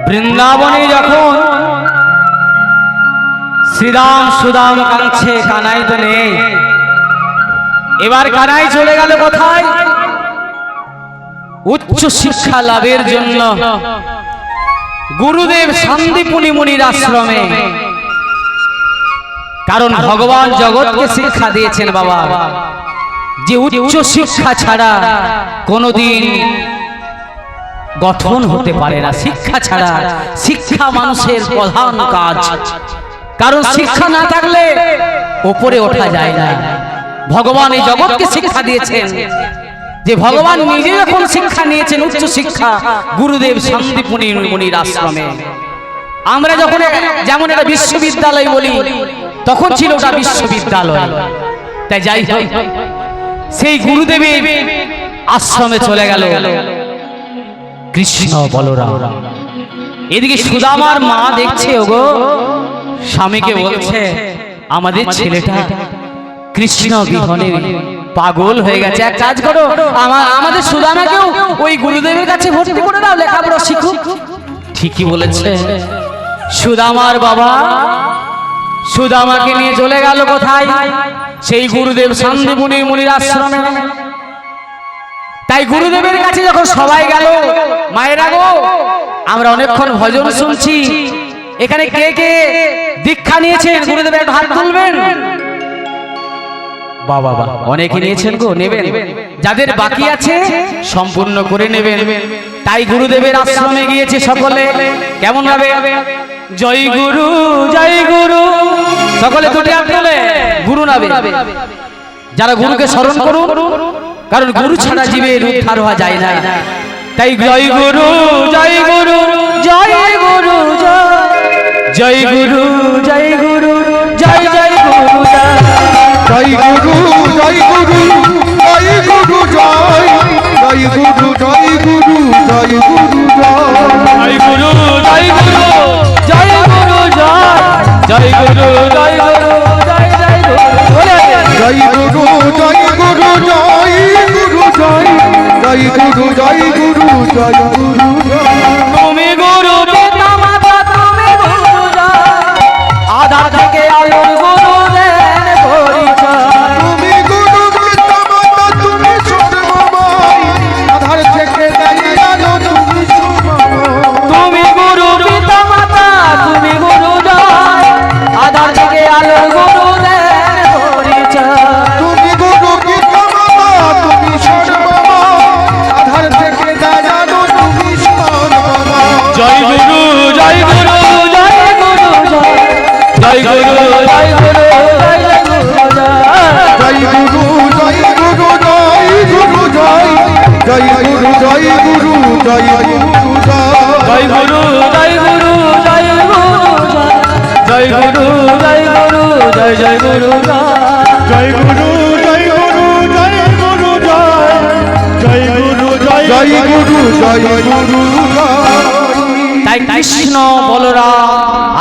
বৃন্দাবনে যখন শ্রীরাম সুদাম কাঁদছে, কানাই তো নেই। এবার কানাই চলে গেল কোথায়? উচ্চ শিক্ষা লাভের জন্য গুরুদেব শান্তিপুনি মুনির আশ্রমে। কারণ ভগবান জগৎকে শিক্ষা দিয়েছেন বাবা, যে উচ্চ শিক্ষা ছাড়া কোনোদিন গঠন হতে পারে না। শিক্ষা ছাড়া, শিক্ষা মানুষের প্রধান কাজ। কারণ শিক্ষা না থাকলে উপরে ওঠা যায় না। ভগবান এই জগৎকে শিক্ষা দিয়েছেন, যে ভগবান নিজে যখন শিক্ষা নিয়েছেন উচ্চ শিক্ষা গুরুদেব শান্তিপুনি মুনির আশ্রমে। আমরা যখন যেমন একটা বিশ্ববিদ্যালয় বলি, তখন ছিল ওটা বিশ্ববিদ্যালয়। তাই যাই হোক, সেই গুরুদেবের আশ্রমে চলে গেল কৃষ্ণ বলরাম। এদিকে সুদামার মা দেখছে, ওগো স্বামীকে বলছে, আমাদের ছেলেটা কৃষ্ণ বিহনে পাগল হয়ে গেছে, এক কাজ করো আমাদের সুদামাকেও ওই গুরুদেবের কাছে ভর্তি করে দাও, লেখাপড়া শিখুক। ঠিকই বলেছে। সুদামার বাবা সুদামাকে নিয়ে চলে গেল কোথায়? সেই গুরুদেব শান্তিপুনি মুনির আশ্রমে। তাই গুরুদেবের কাছে যখন সবাই গেল, মায়েরা গো, আমরা অনেকক্ষণ ভজন শুনছি, এখানে কে কে দীক্ষা নিয়েছেন গুরুদেবের হাত তুলবেন। বাবা অনেকে নিয়েছেন গো, নেবেন। যাদের বাকি আছে সম্পূর্ণ করে নেবেন। তাই গুরুদেবের আশ্রমে গিয়েছে সকলে। কেমন ভাবে? জয় গুরু জয় গুরু, সকলে দুটি হাত তুলে গুরু নাবে। যারা গুরুকে স্মরণ করুন, কারণ গুরু ছাড়া জীবের উদ্ধার হওয়া যায় না। তাই জয় গুরু জয় গুরু জয় গুরু জয় গুরু জয় গুরু জয় জয় গুরু জয় গুরু জয় গুরু জয় গুরু জয় জয় গুরু জয় গুরু জয় গুরু জয় গুরু জয় গুরু জয় গুরু জয় গুরু জয় গুরু জয় জয় গুরু জয় গুরু জয় গুরু জয় গুরু জয় জয় গুরু জয় গুরু জয় গুরু। তুমি গুরু পিতা মাতা, তুমি গুরু আধার থেকে আলোর গুরু দেন পরিচয়। তুমি গুরু পিতা মাতা, তুমি সর্বময়, আধার থেকে দেয় আলো, তুমি সুময়। তুমি গুরু পিতা মাতা, তুমি গুরু জয়, আধার থেকে আলোর গুরু দেন পরিচয়। তুমি গুরু পিতা মাতা, তুমি সর্বময়, আধার থেকে দেয় আলো, তুমি সুময়। জয় গুরু জয় গুরু জয় গুরু জয় গুরু জয় গুরু জয় গুরু জয় গুরু জয় গুরু জয় গুরু জয় জয় গুরু জয় গুরু জয় গুরু জয় গুরু জয় গুরু জয় গুরু জয় গুরু জয় গুরু জয় জয় গুরু জয় গুরু জয় গুরু জয় গুরু জয় গুরু জয় গুরু জয় গুরু। তাই কৃষ্ণ বলরাম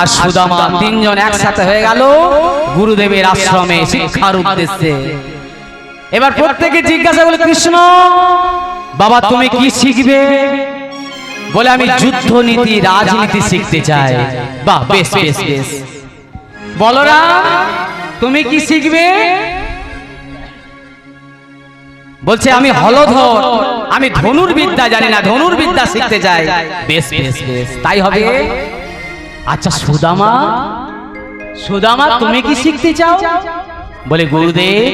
আর সুদামা তিনজন একসাথে হয়ে গেল গুরুদেবের আশ্রমে শিক্ষার উদ্দেশ্যে। এবার প্রত্যেকে জিজ্ঞাসা করলো, কৃষ্ণ বাবা তুমি কি শিখবে? বলে আমি যুদ্ধ নীতি রাজনীতি শিখতে চাই। বাহ, বেশ বেশ বেশ। বলরাম তুমি কি শিখবে? বলছে আমি হলধর, আমি ধনুর্বিদ্যা জানি না, ধনুর্বিদ্যা শিখতে চাই। বেশ বেশ বেশ, তাই হবে। আচ্ছা সুদামা, সুদামা তুমি কি শিখতে চাও? বলে গুরুদেব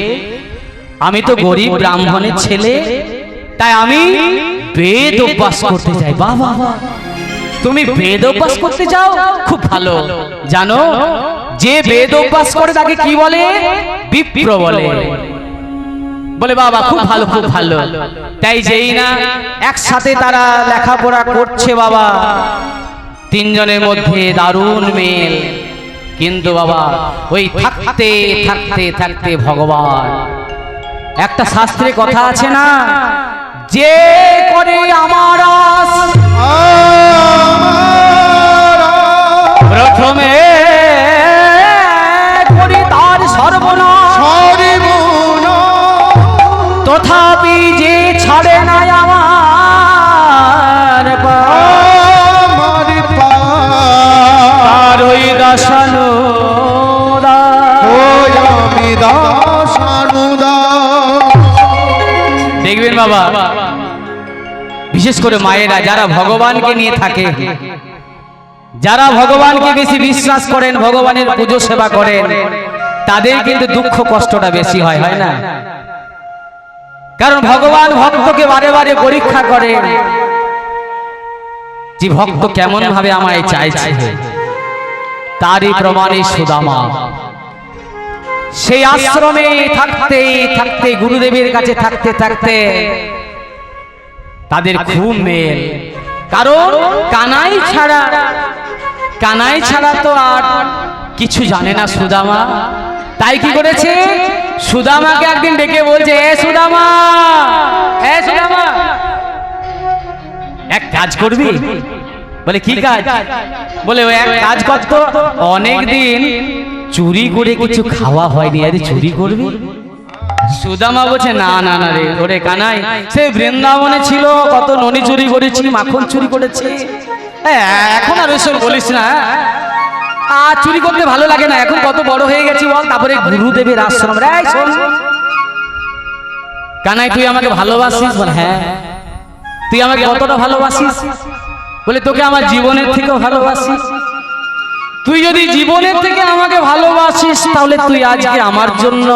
আমি তো গরিব ব্রাহ্মণের ছেলে, তাই আমি বেদ অভ্যাস করতে চাই। বাহ বাহ, তুমি বেদ অভ্যাস করতে চাও, খুব ভালো। জানো যে বেদ অভ্যাস করে তাকে কি বলে? বিপ্র বলে। বলে বাবা খুব ভালো খুব ভালো। তাই যেই না একসাথে তারা লেখাপড়া করছে বাবা, তিনজনের মধ্যে দারুণ মেল। কিন্তু বাবা ওই থাকতে থাকতে থাকতে ভগবান, একটা শাস্ত্রে কথা আছে না, যে করে আমার প্রথমে করি তার সর্বনাশ, তথাপি যে ছাড়ে নাই আমার বাবা, বিশেষ করে মায়েরা যারা ভগবানকে নিয়ে থাকে, যারা ভগবানকে বেশি বিশ্বাস করেন, ভগবানের পুজো সেবা করেন, তাদের কিন্তু দুঃখ কষ্টটা বেশি হয়, হয় না? কারণ ভগবান ভক্তকে বারে বারে পরীক্ষা করেন যে ভক্ত কেমন ভাবে আমায় চাইছে। তারই প্রমাণে সুদামা সেই আশ্রমে থাকতে থাকতে, গুরুদেবের কাছে থাকতে থাকতে তাদের খুব মেল। কারণ কানাই ছাড়া তো আর কিছু জানে না সুদামা। তাই কি করেছে, সুদামাকে একদিন ডেকে বলছে, এ সুদামা, এক কাজ করবি? বলে কি কাজ? বলে ও এক কাজ করতো, অনেকদিন চুরি করে কিছু খাওয়া হয়নি, আরে চুরি করবি? সুদামা বলছে, না না না রে, ওরে কানাই, সে বৃন্দাবনে ছিল, কত ননি চুরি করেছি, মাখন চুরি করেছি, এখন আর ওইসব বলিস না। আর চুরি করতে ভালো লাগে না, এখন কত বড় হয়ে গেছি বল। তারপরে গুরুদেবের আশ্রম রে, শোন কানাই, তুই আমাকে ভালোবাসিস? বল হ্যাঁ। তুই আমাকে কতটা ভালোবাসিস? বলে তোকে আমার জীবনের থেকেও ভালোবাসি। তুই যদি জীবনের থেকে আমাকে ভালোবাসিস, তাহলে তুই আজকে আমার জন্য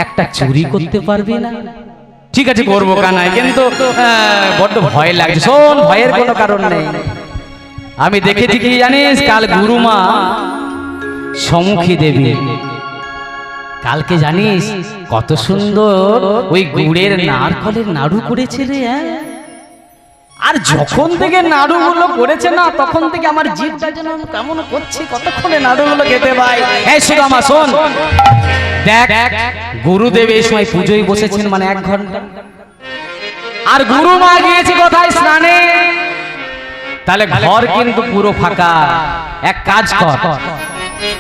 একটা চুরি করতে পারবি না? ঠিক আছে করবো কানাই, কিন্তু বড্ড ভয় লাগছে। শোন, ভয়ের কোনো কারণ নেই। আমি দেখেছি কি জানিস, কাল গুরুমা সমুখী দেবী, কালকে জানিস কত সুন্দর ওই গুড়ের নারকলের নাড়ু করেছে রে। আর যখন থেকে নাড়ুগুলো করেছে না, তখন থেকে আমার জিভটা যেন কেমন করছে, কতক্ষণে নাড়ুগুলো খেতে পাই। এই সুদামা শোন, দেখ গুরুদেব এই সময় পুজোয় বসেছেন, মানে 1 ঘন্টা, আর গুরুমা গিয়েছে কোথায়? স্নানে। তাহলে ঘর কিন্তু পুরো ফাঁকা। এক কাজ কর,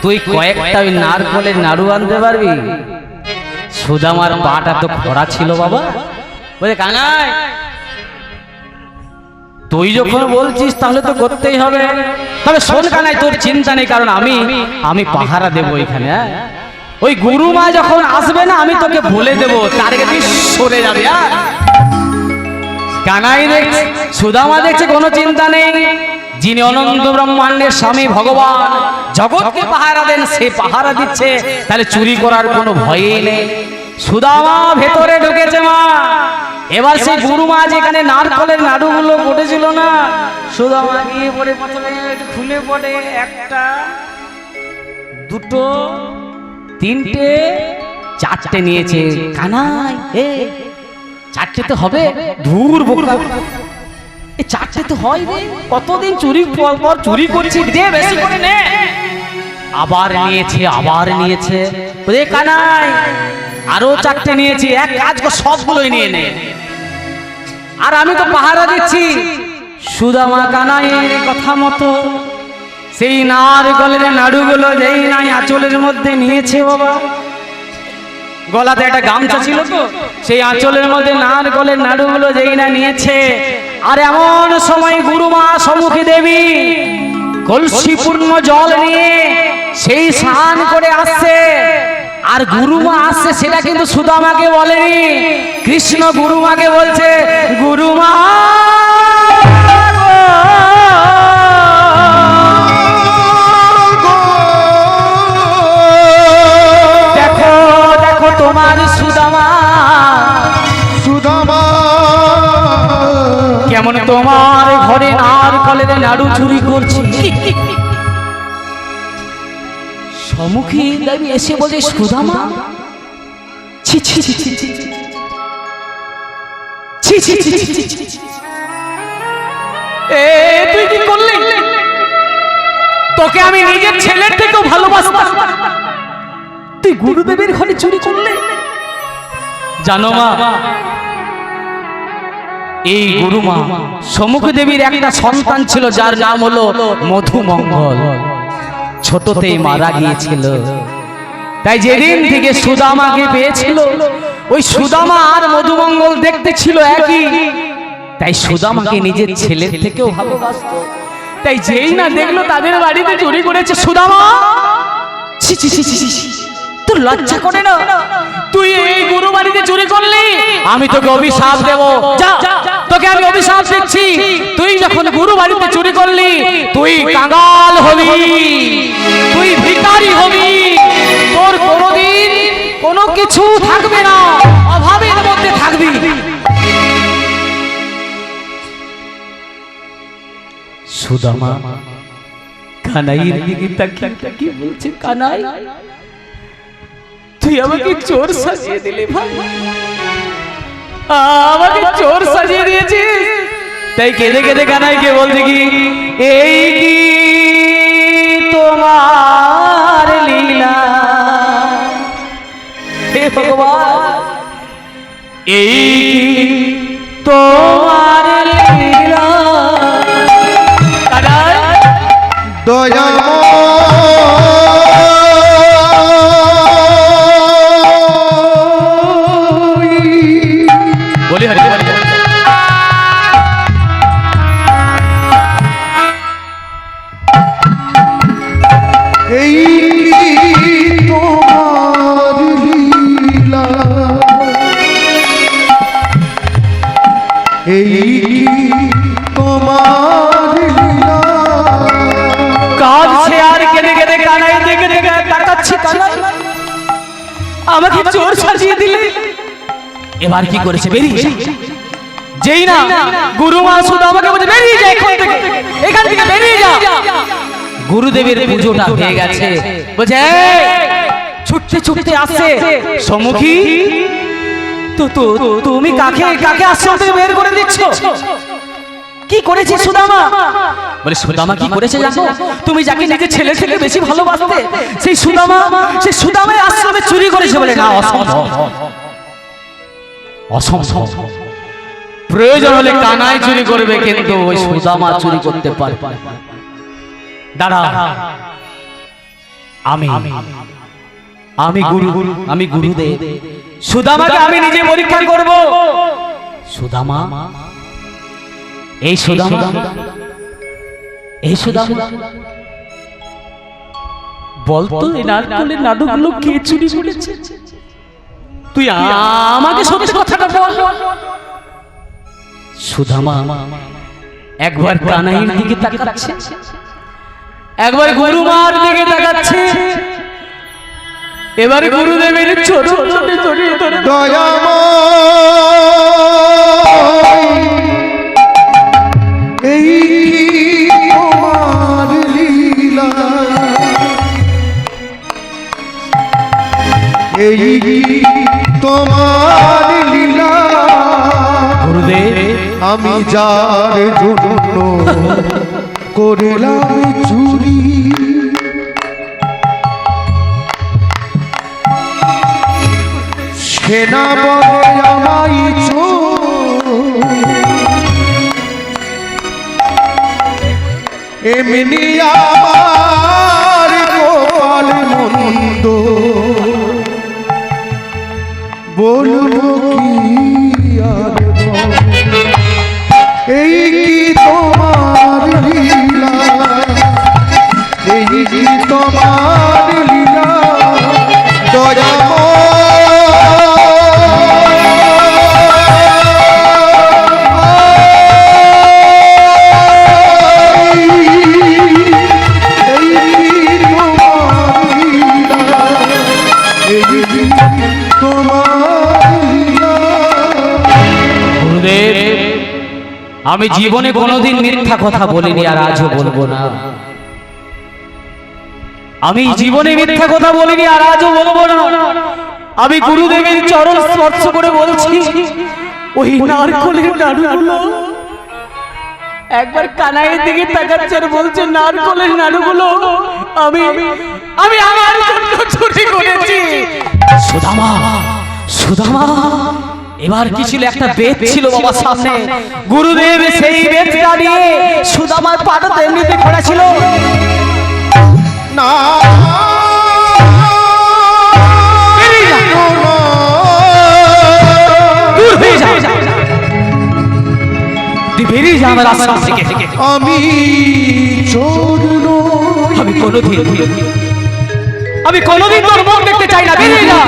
তুই কয়েকটা ওই নারকলের নাড়ু আনতে পারবি? সুদামার পাটা তো খরা ছিল বাবা। বলে কানাই, তুই যখন বলছিস তাহলে তো করতেই হবে। তবে শোন কানাই, তোর চিন্তা নেই, কারণ আমি পাহারা দেবো এখানে। ওই গুরুমা যখন আসবে না, আমি তোকে বলে দেবো, তার আগে তুই সরে যাবে। কানাই দেখছে, সুদামা দেখছে কোনো চিন্তা নেই, যিনি অনন্ত ব্রহ্মাণ্ডের স্বামী ভগবান, জগৎকে পাহারা দেন, সে পাহারা দিচ্ছে, তাহলে চুরি করার কোনো ভয়ই নেই। সুদামা ভেতরে ঢুকেছে মা। এবার সেই গুরুমা যেখানে নারকলের নাড়ুগুলো পড়েছিল না, সুদামা গিয়ে পড়ে প্রথমে খুলে পড়ে, 1টা 2টো 3টে 4টে নিয়েছে। কানাই, 4টে তো হবে? ধুর বোকা, 4টে তো হয় রে, কতদিন চুরি পর চুরি করছি, দে বেশি করে নে। আবার নিয়েছে। ওরে কানাই, আরো 4টে নিয়েছি, এক কাজ কর, সবগুলোই নিয়ে নে, আর আমি তো পাহারা দিচ্ছি। সুদামা কানাইয়ের কথা মতো সেই নারকলের নাড়ুগুলো যেই নাই আঁচলের মধ্যে নিয়েছে বাবা, গলাতে একটা গামছা ছিল তো, সেই আঁচলের মধ্যে নারকলের নাড়ুগুলো যেই না নিয়েছে, আর এমন সময় গুরুমা সমুখী দেবী কলসিপূর্ণ জল নিয়ে সেই স্নান করে আসছে। আর গুরুমা আসছে সেটা কিন্তু সুদামাকে বলেনি, কৃষ্ণ গুরুমাকে বলছে, গুরুমা দেখো দেখো তোমার সুদামা কেমন তোমার ঘরে নারকলের নাড়ু চুরি করছে। সম্মুখী দেবী এসে বলে, সুদামা, ছি ছি ছি ছি ছি ছি ছি ছি ছি ছি, তুই কি করলি? তোকে আমি নিজের ছেলের থেকেও ভালোবাসতাম, তুই গুরুদেবের ঘরে চুরি করলে? জানো মা, এই গুরুমা সমুখী দেবীর একটা সন্তান ছিল, যার নাম হলো মধুমঙ্গল। ছোটতেই মারা গিয়েছিল, তাই যেদিন থেকে সুদামাকে পেয়েছিল, ওই সুদামা আর মধুমঙ্গল দেখতে ছিল একই, তাই সুদামাকে নিজের ছেলের থেকেও ভালোবাসত। তাই যেই না দেখলো তাদের বাড়িতে চুরি করেছে, সুদামা ছি ছি ছি ছি, তোর লজ্জা করে না? তুই এই গুরু বাড়িতে চুরি করলি, আমি তোকে অভিশাপ দেব। যা, তোকে আমি অভিশাপ দিচ্ছি। তুই যখন গুরু বাড়িতে চুরি করলি, তুই কাঙ্গাল হবি, তুই ভিখারি হবি, তোর কোনোদিন কোনো কিছু থাকবে না, অভাবের মধ্যে থাকবি। সুদামা কানাইয়ের দিকে তাকিয়ে বলছে, কানাই তুই আমাকে চোর সাজিয়ে দিলি ভাই, আমাকে চোর সাজিয়ে দিয়েছিস। তাই কেঁদে কেঁদে কানাইকে বলছে কি, এই কি তোমার লীলা হে ভগবান, এই কি তোমার লীলা। কানাই দয়া বলি হরি হরি। এই তোমার লীলা, এই তোমার লীলা। কাঁদছে আর কেঁদে কেঁদে কানাই দেখে দেখে তাকাচ্ছে। কানাই আমাকে চোর সাজিয়ে দিলে, এবার কি করেছে? বেরিয়ে যেই না গুরুমা শুধু আমাকে বলছে বেরিয়ে যা এখান থেকে বেরিয়ে যা। গুরুদেবের পুজোটা হয়ে গেছে, বলছে ছুটতে ছুটতে আসছে সম্মুখী, তো তো তুমি কাকে কাকে আশ্রম থেকে বের করে দিচ্ছ? কি করেছে সুদামা? বলে সুদামা কি করেছে জানো? তুমি যাকে নিজের ছেলে থেকে বেশি ভালোবাসতে, সেই সুদামার আশ্রমে চুরি করেছে। বলে না, অসম্ভব অসম্ভব, প্রয়োজন হলে কানাই চুরি করবে, কিন্তু ওই সুদামা চুরি করতে পারবে না। দাঁড়া, আমি গুরুদেব, সুদামাকে আমি নিজে পরীক্ষা করব। সুদামা, এই সুদামা, এই সুদামা বলতো এই নারকেলের নাড়ুগুলো কে চুরি করেছে? তুই আমাকে সত্যি কথাটা বল। সুদামা একবার কানাইয়ের দিকে তাকাচ্ছে, একবার গুরুমার দিকে তাকাচ্ছে, এবার গুরুদেবের ছোট ছোট দয়াময়, এই তোমার লীলা, এই তোমার লীলা। গুরুদেব, আমি যার জন্য করলাম চুরি, সেনা বলে আমায় এমনি আমার গোপাল মন্দ, বলবো কি আর এই কি তোমার লীলা, এই কি তোমার লীলা। দয়াময়, আমি জীবনে কোনোদিন মিথ্যা কথা বলিনি, আর আজও বলবো না। আমি জীবনে মিথ্যা কথা বলিনি, আর আজও বলবো না। আমি গুরুদেবের চরণ স্পর্শ করে বলছি, ওই নারকেলের নাড়ুগুলো, একবার কানাইয়ের দিকে তাকাচ্ছে আর বলছে নারকেলের নাড়ুগুলো আমি আমার জন্য চুরি করেছি। সুদামা, সুদামা, এবার কি ছিল? একটা বেদ ছিল বাবার সামনে, গুরুদেব সেই বেদটা নিয়ে সুদামার পাটা এমনিতে খোলা ছিল না, বেরিয়ে যা আমার আশ্রম থেকে। আমি চোর নই, আমি কোনোদিন আমি কোনোদিন তোর মুখ দেখতে চাই না, বেরিয়ে যা।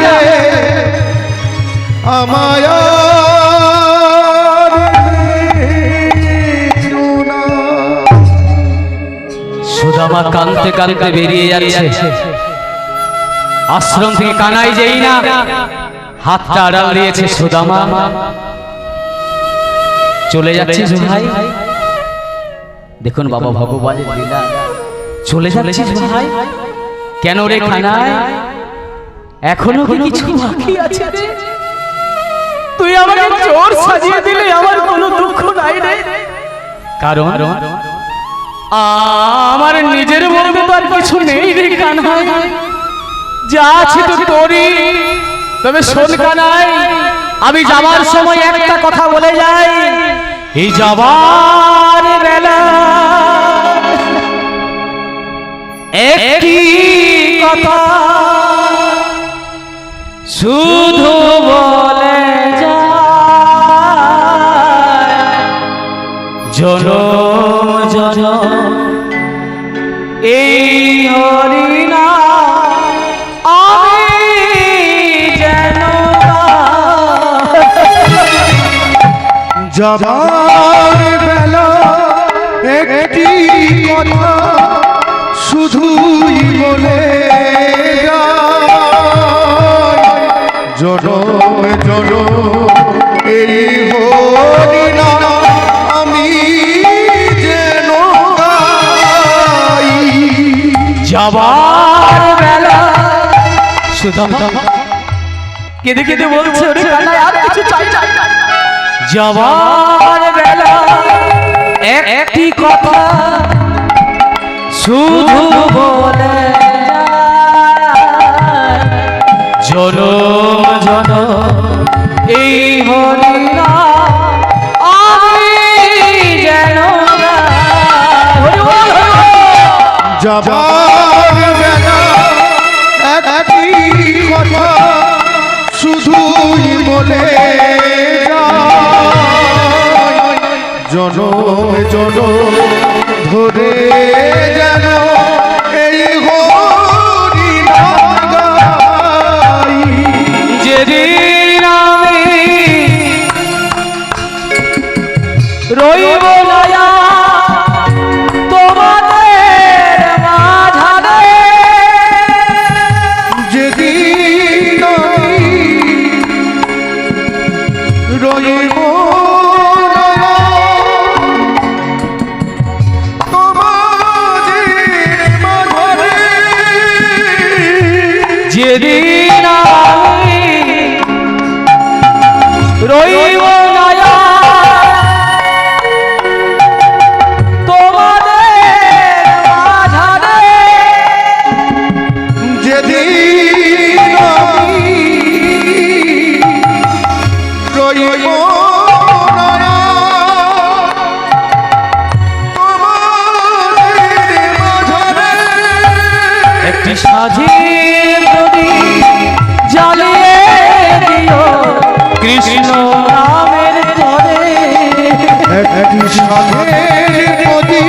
আমায় সুদামা কাঁদতে কাঁদতে বেরিয়ে যাচ্ছে। আশ্রম থেকে কানাই যেই না হাতটা আড়াল দিয়েছে, সুদামা চলে যাচ্ছিস ভাই? দেখুন বাবা ভগবানের লীলা, চলে যাচ্ছিস ভাই? কেন রে কানাই, এখনো কি কিছু বাকি আছে রে? তুই আমাকে চোর সাজিয়ে দিলে আমার কোনো দুঃখ নাই রে, কারণ আমার নিজের মধ্যে তো আর কিছু নেই রে কানাই, যা আছে তো তোরই। তবে শোন কানাই, আমি যাবার সময় একটা কথা বলে যাই, এই যাবার বেলা একটি কথা শুধু বলে যায়, জনম জনম এই হরিনা আমি যেন যাবার বেলা একটি কথা শুধুই বলে যায়, জনম জনম এই হরিনা আমি যেন গাই। যাবার বেলা সুদামা কেঁদে কেঁদে বলছে, ওরে কানাই আর কিছু চাই না। যাবার বেলা একটি কথা শুধু বলে যায়, জনম জনম এই হরিনা আমি যেন যাবার বেলা একটি কথা শুধুই বলে যায়, জনম জনম ধরে যেন এই হরিনা গাই। যেদিন আমি রইব না তোমাদের মাঝারে, যেদিন আমি রইব না তোমাদের মাঝে, যেদিন আমি রইব না তোমাদের মাঝারে, যেদিন আমি রইব না তোমাদের মাঝে, একটি সাজির যদি জ্বালিয়ে দিও কৃষ্ণ নামের পরে, একটি সাধের নদী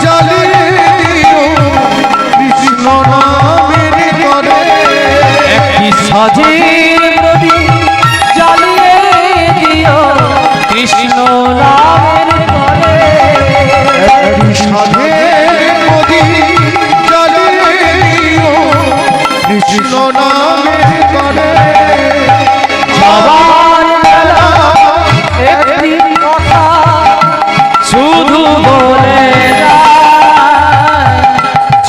জ্বালিয়ে দিও কৃষ্ণ নামের তরে, একটি সাজির যদি জ্বালিয়ে দিও কৃষ্ণ নামের পরে, একটি সাধের নদী জ্বালিয়ে দিও কৃষ্ণ নামের তরে। যাবার বেলা একটি কথা শুধু বলে যায়,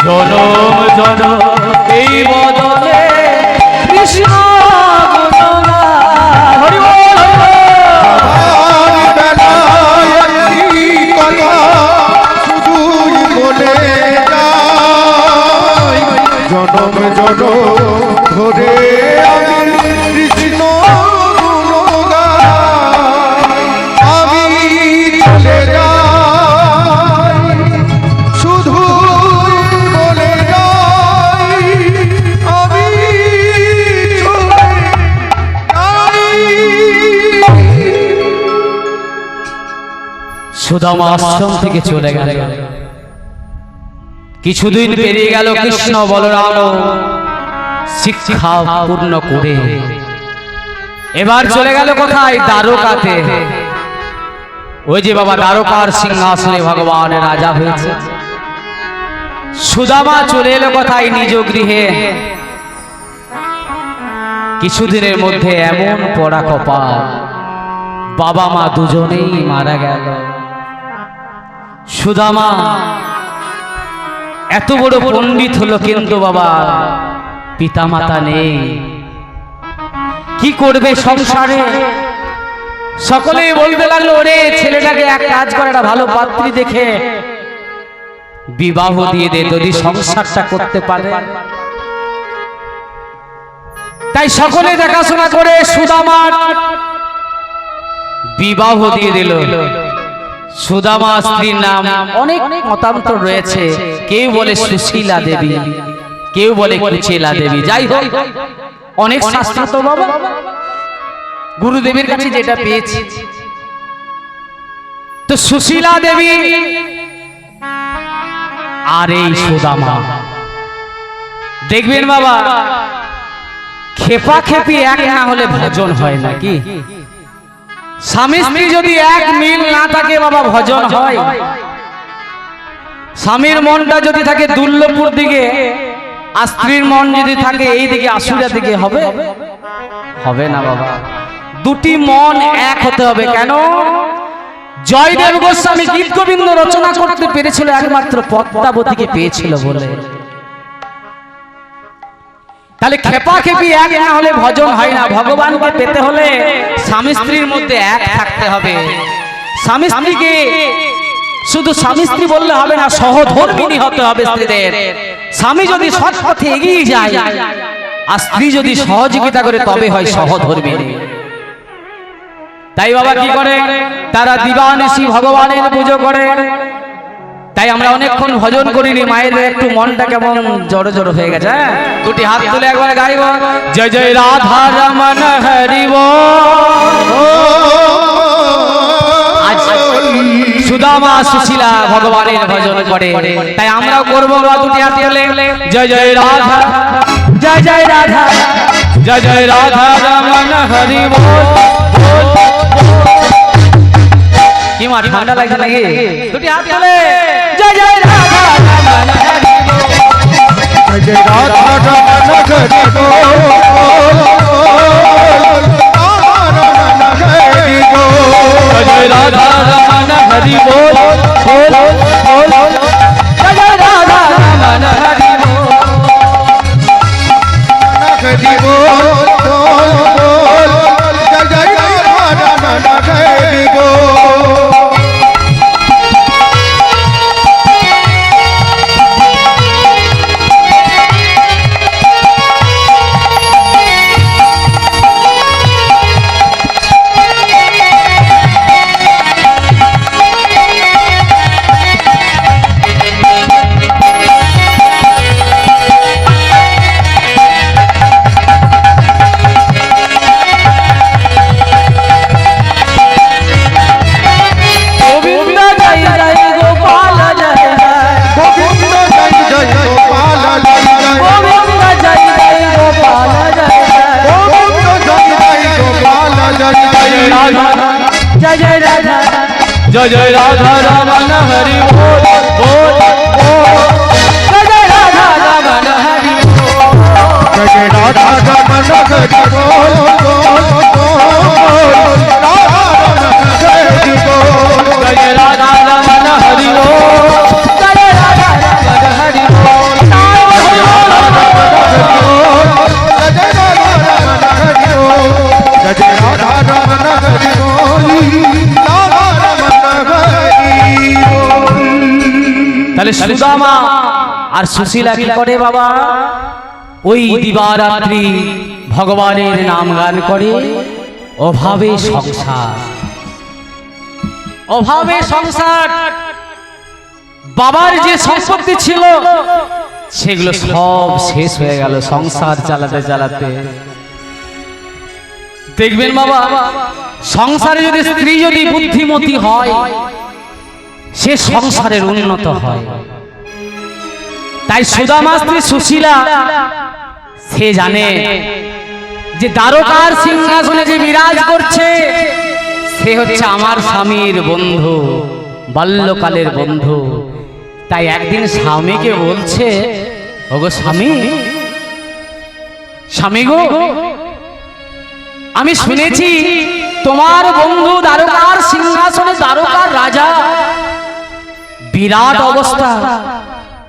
জনম জনম এই বদলে কৃষ্ণ গুণগান। হরি বল, হরি বল। যাবার বেলায় একটি কথা শুধুই বলে যায়, জনম জনম ধরে আমি কৃষ্ণ গুণগাই। আমি চলে যাই, শুধু বলে যাই, আমি চলে যাই। সুদামা আশ্রম থেকে চলে গেল। কিছুদিন পেরিয়ে গেল, কৃষ্ণ বলরাম শিক্ষা পূর্ণ করে এবার চলে গেল কোথায়? দ্বারকাতে। ওই যে বাবা দ্বারকার সিংহাসনে ভগবানের রাজা হয়েছে। সুদামা চলে এলো কোথায়? নিজ গৃহে। কিছুদিনের মধ্যে এমন পড়া কপাল, বাবা মা দুজনেই মারা গেল। সুদামা এত বড় পণ্ডিত হলো, কিন্তু বাবা পিতা মাতা নেই, কি করবে সংসারে? সকলেই বলতে লাগলো, ওরে ছেলেটাকে এক কাজ করে, একটা ভালো পাত্রী দেখে বিবাহ দিয়ে দে, যদি সংসারটা করতে পারে। তাই সকলে দেখাশোনা করে সুদামার বিবাহ দিয়ে দিল। সুদামা স্ত্রীর নাম অনেক মতান্তর রয়েছে, কেউ বলে সুশীলা দেবী, কেউ বলে কুচেলা দেবী। যাই হোক, অনেক শাস্ত্র তো বাবা গুরুদেবের কাছে যেটা পেয়েছি। তো সুশীলা দেবী আর এই সুদামা, দেখবেন বাবা খেপা খেপি এক না হলে ভজন হয় নাকি? স্বামী স্ত্রী যদি এক মিল না থাকে বাবা, ভজন হয়? স্বামীর মনটা যদি থাকে দুর্লভপুর দিকে, আর স্ত্রীর মন যদি থাকে এই দিকে আশুরা দিকে, হবে? হবে না বাবা। দুটি মন এক হতে হবে। কেন? জয়দেব গোস্বামী গীত গোবিন্দ রচনা করতে পেরেছিল একমাত্র পদ্মাবতীকে পেয়েছিল বলে। তাহলে খেপা খেপি এক না হলে ভজন হয় না। ভগবানকে পেতে হলে স্বামী স্ত্রীর মধ্যে এক থাকতে হবে। স্বামী স্ত্রীকে শুধু স্বামী স্ত্রী বললে হবে না, সহধর্মিণী হতে হবে স্ত্রীদের। স্বামী যদি সৎ পথে এগিয়ে যায় আর স্ত্রী যদি সহযোগিতা করে, তবে হয় সহধর্মিণী। তাই বাবা কি করে? তারা দিবানিশি ভগবানের পুজো করে। তাই আমরা অনেকক্ষণ ভজন করিনি, মায়ের একটু মনটা কেমন জড়ো জড়ো হয়ে গেছে। দুটি হাত তুলে একবার গাইব, জয় জয় রাধা রমন হরি বল। আজ সুদামা সুশীলা ভগবানের ভজন করে, তাই আমরাও করবো দুটি হাত তুলে, জয় জয় রাধা, জয় জয় রাধা, জয় জয় রাধা রমন হরি বল। কি মা ঠান্ডা লাগছে নাকি? দুটি হাত তুলে, জয় জয় রাধা রমন হরি বল, জয় জয় রাধা রমন হরি বল, জয় জয় রাধা রমন হরি বল, বল বল, জয় জয় রাধা রমন হরি বল, হরি বল, বল, জয় জয় রাধা রমন হরি বল। जय जय राधा रमन हरि बोल, बोल बोल, जय जय राधा रमन हरि बोल, जय जय राधा रमन हरि बोल, बोल बोल, राधा रमन हरि बोल, जय जय राधा रमन हरि बोल, जय जय राधा रमन हरि बोल, जय जय राधा रमन हरि बोल, जय जय राधा रमन हरि बोल। তাহলে সুদামা আর সুশীলা কি করে বাবা? ওই দিবারাত্রি ভগবানের নাম গান করে। অভাবে সংসার, অভাবে সংসার। বাবার যে সম্পত্তি ছিল সেগুলো সব শেষ হয়ে গেল সংসার চালাতে চালাতে। দেখবেন বাবা, সংসারে যদি স্ত্রী যদি বুদ্ধিমতী হয়, সে সংসারের উন্নত হয়। তাই সুদামা স্ত্রী সুশীলা সে জানে যে দ্বারকার সিংহাসনে যে বিরাজ করছে সে হচ্ছে আমার স্বামীর বন্ধু, বাল্যকালের বন্ধু। তাই একদিন স্বামীকে বলছে, ওগো স্বামী, স্বামী গো, আমি শুনেছি তোমার বন্ধু দ্বারকার সিংহাসনে দ্বারকার রাজা, বিরাট অবস্থা।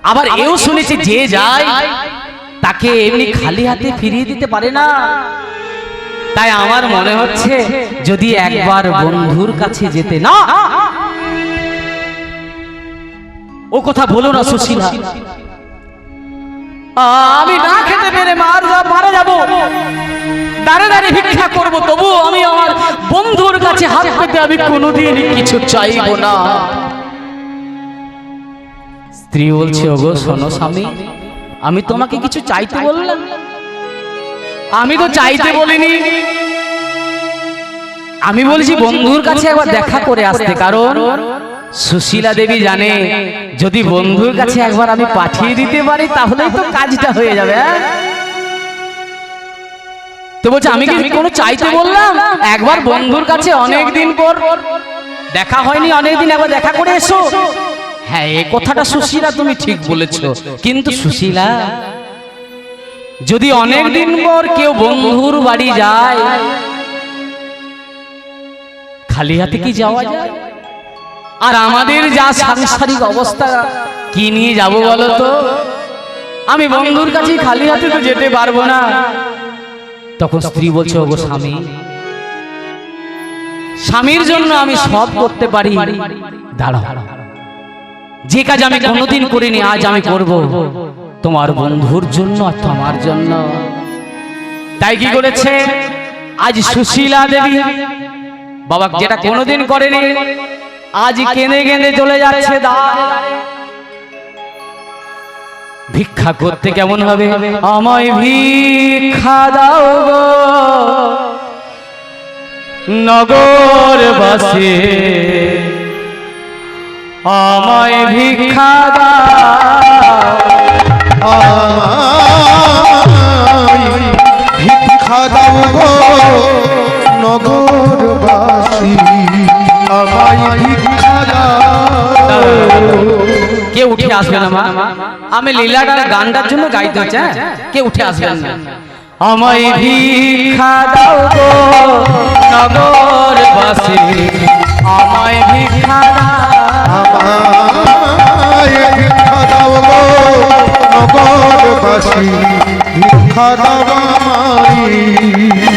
আবার এও শুনেছি যে যায় তাকে এমনি খালি হাতে ফিরিয়ে দিতে পারে না। তাই আমার মনে হচ্ছে যদি একবার বন্ধুর কাছে যেতে। না, ও কথা বলো না সুশীলা, আমি না খেতে পেরে মারা যাব, দাঁড়ে দাঁড়িয়ে ভিক্ষা করবো, তবু আমি আমার বন্ধুর কাছে হাত পেতে আমি কোনোদিন কিছু চাইবো না। স্ত্রী বলছে, ওগো শোনো স্বামী, আমি তোমাকে কিছু চাইতে বললাম? আমি তো চাইতে বলিনি, আমি বলছি বন্ধুর কাছে একবার দেখা করে আসতে। কারণ সুশীলা দেবী জানে যদি বন্ধুর কাছে একবার আমি পাঠিয়ে দিতে পারি তাহলেই তো কাজটা হয়ে যাবে। তো বলছে আমি কি কোনো চাইতে বললাম? একবার বন্ধুর কাছে অনেকদিন পর দেখা হয়নি, অনেকদিন একবার দেখা করে এসো। হ্যাঁ, এই কথাটা সুশীলা তুমি ঠিক বলেছো, কিন্তু সুশীলা যদি অনেকদিন পর কেউ বন্ধুর বাড়ি যায় খালি হাতে কি যাওয়া যায়? আর আমাদের যা সাংসারিক অবস্থা, কি নিয়ে যাব বলো তো? আমি বন্ধুর কাছে খালি হাতে তো যেতে পারবো না। তখন স্ত্রী বলছে, ওগো স্বামী, স্বামীর জন্য আমি সব করতে পারি, দাঁড়াও, যে কাজ আমি কোনোদিন করিনি আজ আমি করব, তোমার বন্ধুর জন্য আর তোমার জন্য। তাই কি করেছে আজ সুশীলা দেবী, বাবা যেটা কোনোদিন করেনি, আজ কেঁদে কেঁদে চলে যাচ্ছে ভিক্ষা করতে। কেমন হবে? আমায় ভিক্ষা দাও গো নগরবাসী, আমায় ভিক্ষা দাও, আমায় ভিক্ষা দাও গো নগরবাসী, আমায় ভিক্ষা দাও। কে উঠে আসবে না মা? আমি লীলাটার গানটার জন্য গাইতে হচ্ছে, কে উঠে আসবেন না? আমায় ভিক্ষা দাও গো নগরবাসী, আমায় ভিক্ষা দাও, আমায় ভিক্ষা দাও গো নগরবাসী, ভিক্ষা দাও আমায়।